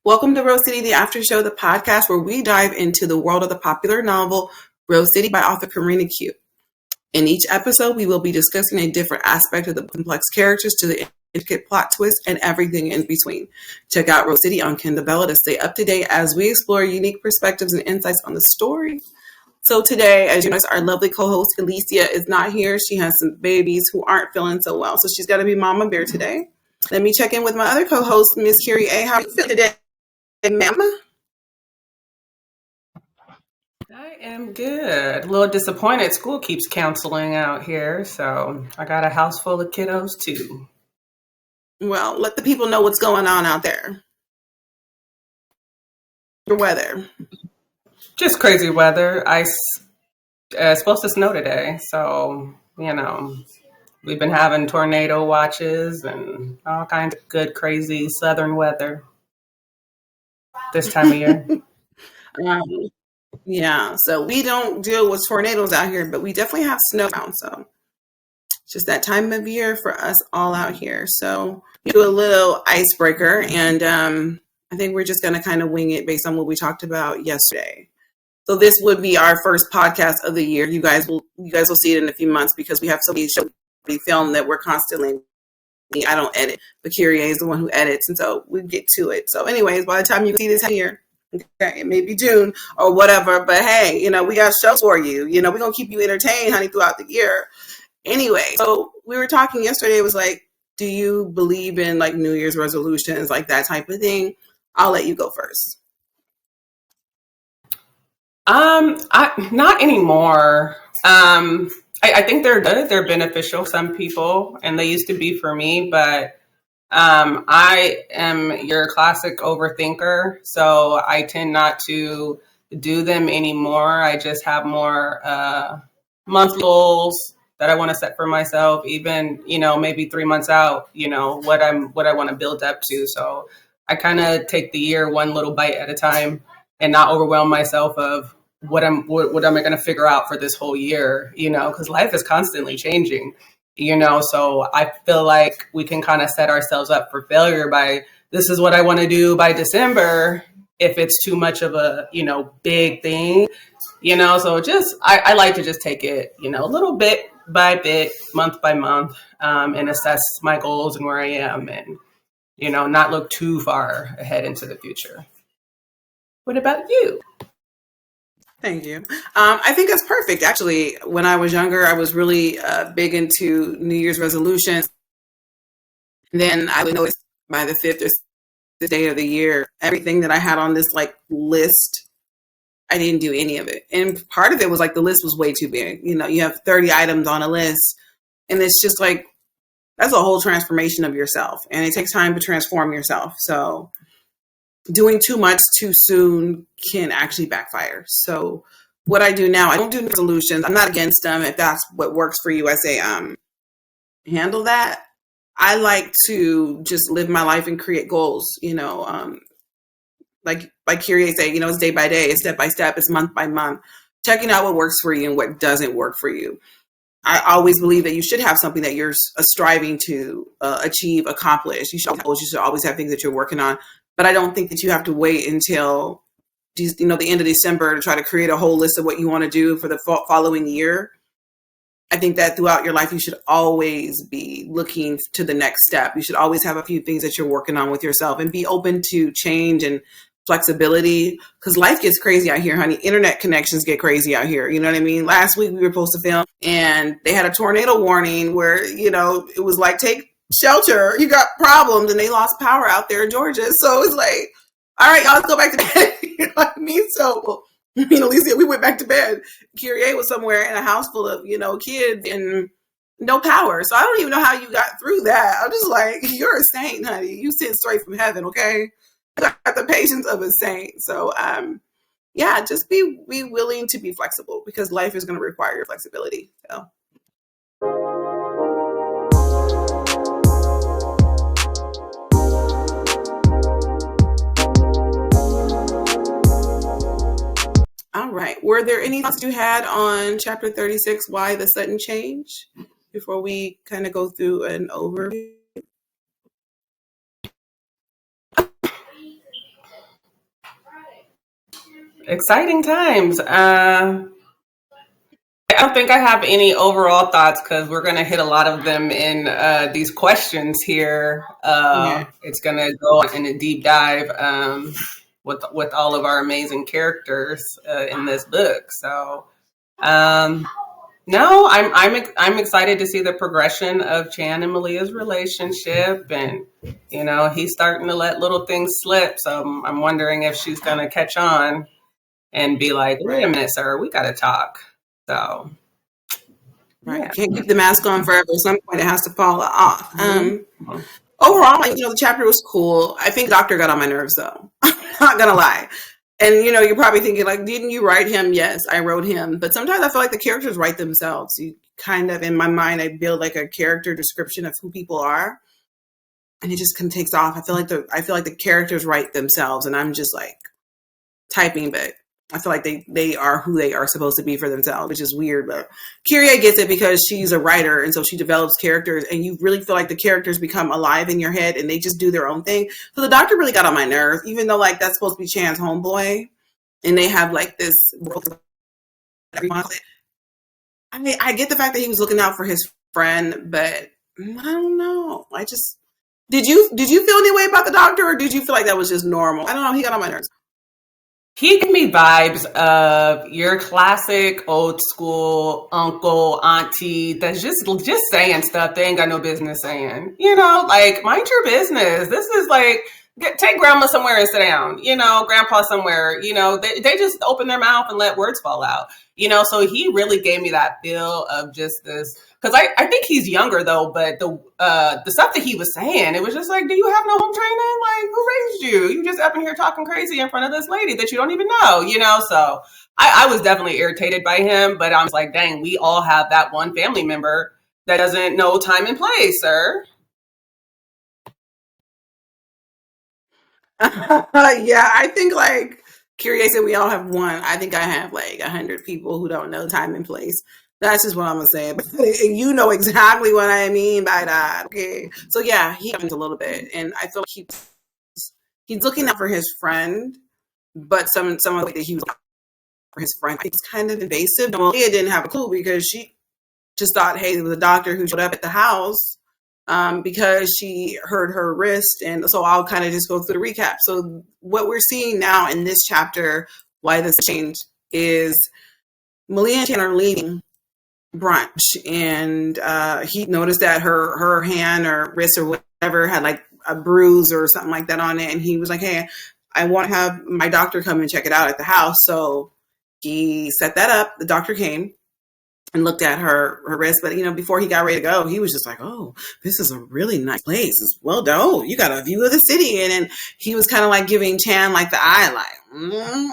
Welcome to Rose City, the After Show, the podcast where we dive into the world of the popular novel Rose City by author Karina Q. In each episode, we will be discussing a different aspect of the complex characters to the intricate plot twists and everything in between. Check out Rose City on Kindle Vella to stay up to date as we explore unique perspectives and insights on the story. So today, as you know, our lovely co-host Alicia is not here. She has some babies who aren't feeling so well, so she's got to be Mama Bear today. Let me check in with my other co-host, Miss Curie A. How are you feeling today, Mama? I am good. A little disappointed. School keeps canceling out here, so I got a house full of kiddos too. Well, let the people know what's going on out there. The weather. Just crazy weather. It's supposed to snow today, so, we've been having tornado watches and all kinds of good, crazy southern weather this time of year. Yeah, so we don't deal with tornadoes out here, but we definitely have snow down. So it's just that time of year for us all out here. So we do a little icebreaker, and I think we're just going to kind of wing it based on what we talked about yesterday. So this would be our first podcast of the year. You guys will see it in a few months because we have so many shows we film that we're constantly. I don't edit, but Kyrie is the one who edits, and so we get to it. So, anyways, by the time you see this here, okay, it may be June or whatever, but hey, we got shows for you. We're gonna keep you entertained, honey, throughout the year. Anyway, so we were talking yesterday. It was like, do you believe in like New Year's resolutions, like that type of thing? I'll let you go first. Not anymore. I think they're good. They're beneficial for some people, and they used to be for me, but I am your classic overthinker, so I tend not to do them anymore. I just have more month goals that I want to set for myself, even, maybe 3 months out, what I want to build up to. So I kind of take the year one little bite at a time and not overwhelm myself of what am I going to figure out for this whole year, because life is constantly changing, so I feel like we can kind of set ourselves up for failure by, this is what I want to do by December, if it's too much of a, big thing, so just, I like to just take it, a little bit by bit, month by month, and assess my goals and where I am and, not look too far ahead into the future. What about you? Thank you. I think that's perfect. Actually, when I was younger, I was really big into New Year's resolutions. And then I would notice by the 5th or 6th day of the year, everything that I had on this like list, I didn't do any of it. And part of it was like the list was way too big. You have 30 items on a list, and it's just like, that's a whole transformation of yourself. And it takes time to transform yourself. So doing too much too soon can actually backfire. So what I do now, I don't do resolutions. I'm not against them. If that's what works for you, I say handle that. I like to just live my life and create goals, like Kyrie say, it's day by day, it's step by step, it's month by month, checking out what works for you and what doesn't work for you. I always believe that you should have something that you're striving to achieve, accomplish. You should always have things that you're working on. But I don't think that you have to wait until, the end of December to try to create a whole list of what you want to do for the following year. I think that throughout your life, you should always be looking to the next step. You should always have a few things that you're working on with yourself and be open to change and flexibility, because life gets crazy out here, honey. Internet connections get crazy out here. You know what I mean? Last week we were supposed to film and they had a tornado warning where, it was like, take shelter, you got problems, and they lost power out there in Georgia. So it's like, all right, y'all, let's go back to bed. You know what I mean? So, Alicia, we went back to bed. Kyrie was somewhere in a house full of, kids and no power. So I don't even know how you got through that. I'm just like, you're a saint, honey. You sent straight from heaven, okay? You got the patience of a saint. So, just be willing to be flexible, because life is going to require your flexibility. So. All right. Were there any thoughts you had on chapter 36, why the sudden change, before we kind of go through an overview? Exciting times. I don't think I have any overall thoughts because we're going to hit a lot of them in these questions here. Okay. It's going to go in a deep dive with all of our amazing characters in this book. So, no, I'm excited to see the progression of Chan and Malia's relationship, and he's starting to let little things slip. So I'm wondering if she's going to catch on and be like, "Wait a minute, sir, we got to talk." So. Right. Yeah. Can't keep the mask on forever. At some point, it has to fall off. Mm-hmm. Overall, the chapter was cool. I think Doctor got on my nerves, though. Not gonna lie. And you're probably thinking, like, didn't you write him? Yes, I wrote him. But sometimes I feel like the characters write themselves. You kind of, in my mind, I build like a character description of who people are, and it just kind of takes off. I feel like the characters write themselves, and I'm just like typing, but I feel like they are who they are supposed to be for themselves, which is weird. But Kyrie gets it because she's a writer, and so she develops characters, and you really feel like the characters become alive in your head, and they just do their own thing. So the Doctor really got on my nerves, even though like that's supposed to be Chan's homeboy, and they have like this world. I get the fact that he was looking out for his friend, but I don't know. Did you feel any way about the Doctor, or did you feel like that was just normal? I don't know. He got on my nerves. He gave me vibes of your classic old school uncle, auntie that's just saying stuff they ain't got no business saying. Like, mind your business. This is like, take grandma somewhere and sit down. Grandpa somewhere. They just open their mouth and let words fall out. So he really gave me that feel of just this. Because I think he's younger though, but the stuff that he was saying, it was just like, do you have no home training? Like, who raised you? You just up in here talking crazy in front of this lady that you don't even know, So I was definitely irritated by him, but I was like, dang, we all have that one family member that doesn't know time and place, sir. Yeah, I think like Kyrie said, we all have one. I think I have like 100 people who don't know time and place. That's just what I'm gonna say. But you know exactly what I mean by that. Okay. So yeah, he happens a little bit. And I feel like he's looking out for his friend, but some of the way that he was for his friend, it's kind of invasive. Malia didn't have a clue because she just thought, hey, there was a doctor who showed up at the house because she hurt her wrist. And so I'll kind of just go through the recap. So what we're seeing now in this chapter, why this changed, is Malia and Chan are leaving brunch, and he noticed that her hand or wrist or whatever had like a bruise or something like that on it, and he was like, hey, I want to have my doctor come and check it out at the house. So he set that up. The doctor came and looked at her wrist, but before he got ready to go, he was just like, oh, this is a really nice place. It's well done. You got a view of the city. And then he was kind of like giving Chan like the eye, like,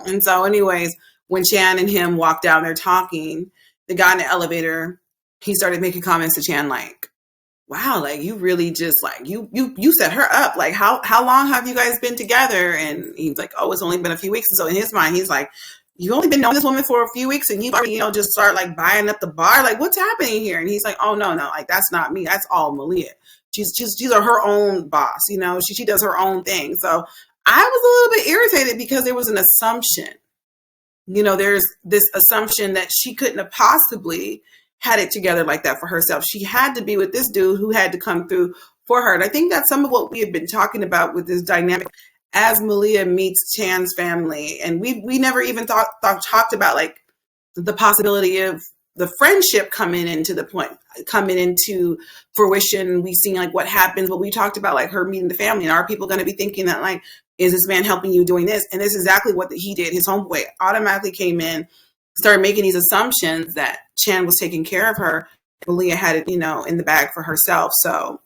And so anyways, when Chan and him walked down there talking, the guy in the elevator, he started making comments to Chan like, wow, like you really just like you set her up. Like how long have you guys been together? And he's like, oh, it's only been a few weeks. And so in his mind, he's like, you've only been knowing this woman for a few weeks and you already, just start like buying up the bar. Like what's happening here? And he's like, oh no, like that's not me. That's all Malia. She's her own boss. She does her own thing. So I was a little bit irritated because there was an assumption. There's this assumption that she couldn't have possibly had it together like that for herself. She had to be with this dude who had to come through for her. And I think that's some of what we have been talking about with this dynamic as Malia meets Chan's family. And we never even talked about like the possibility of the friendship coming into fruition. We've seen like what happens, but we talked about like her meeting the family, and are people going to be thinking that like, is this man helping you doing this? And this is exactly what he did. His homeboy automatically came in, started making these assumptions that Chan was taking care of her. Malia had it, in the bag for herself. So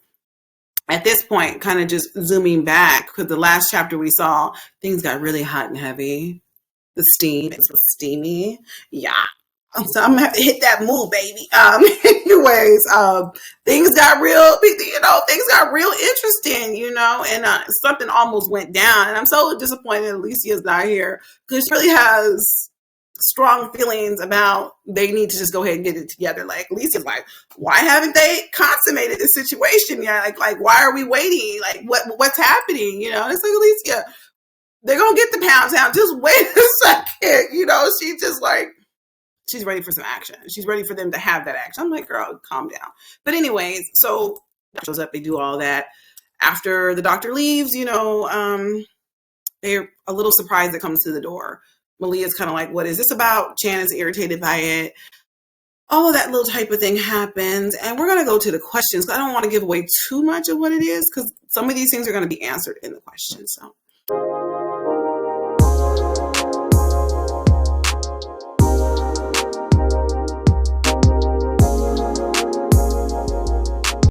at this point, kind of just zooming back, because the last chapter we saw, things got really hot and heavy. The steam, it was steamy. Yeah. So I'm gonna have to hit that move, baby. Anyways, things got real interesting, and something almost went down. And I'm so disappointed Alicia's not here because she really has strong feelings about they need to just go ahead and get it together. Like Alicia's like, why haven't they consummated this situation yet? Like why are we waiting? Like what's happening? And it's like, Alicia, they're gonna get the pound town. Just wait a second. she's just like, she's ready for some action. She's ready for them to have that action. I'm like, girl, calm down. But anyways, so shows up, they do all that. After the doctor leaves, they're a little surprised that comes to the door. Malia's kind of like, what is this about? Chan is irritated by it. All of that little type of thing happens. And we're going to go to the questions. I don't want to give away too much of what it is because some of these things are going to be answered in the questions. So